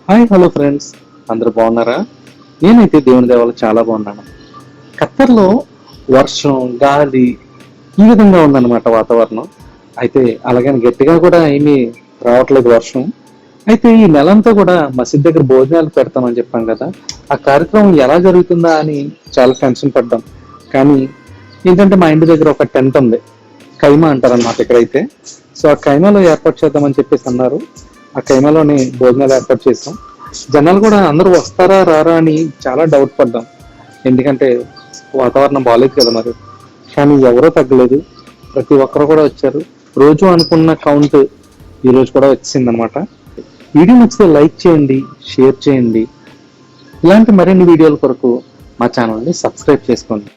Hi hello friends, అందరూ బాగున్నారా? నేనైతే దేవుని దేవాలు చాలా బాగున్నాను. ఖత్తర్లో వర్షం, గాలి ఈ విధంగా ఉందన్నమాట వాతావరణం. అయితే అలాగని గట్టిగా కూడా ఏమీ రావట్లేదు వర్షం. అయితే ఈ నెలంతా కూడా మసీద్ దగ్గర భోజనాలు పెడతామని చెప్పాం కదా, ఆ కార్యక్రమం ఎలా జరుగుతుందా అని చాలా టెన్షన్ పడ్డాం. కానీ ఏంటంటే మా ఇంటి దగ్గర ఒక టెంట్ ఉంది, ఖైమా అంటారన్నమాట ఇక్కడైతే. సో ఆ ఖైమాలో ఏర్పాటు చేద్దామని చెప్పేసి అన్నారు. ఆ ఖైమాలోని భోజనాలు ఏర్పాటు చేసాం. జనాలు కూడా అందరూ వస్తారా రారా అని చాలా డౌట్ పడ్డాం, ఎందుకంటే వాతావరణం బాగాలేదు కదా మరి. కానీ ఎవరో తగ్గలేదు, ప్రతి ఒక్కరు కూడా వచ్చారు. రోజు అనుకున్న కౌంట్ ఈ రోజు కూడా వచ్చింది అనమాట. వీడియో నచ్చితే లైక్ చేయండి, షేర్ చేయండి. ఇలాంటి మరిన్ని వీడియోల కొరకు మా ఛానల్ని సబ్స్క్రైబ్ చేసుకోండి.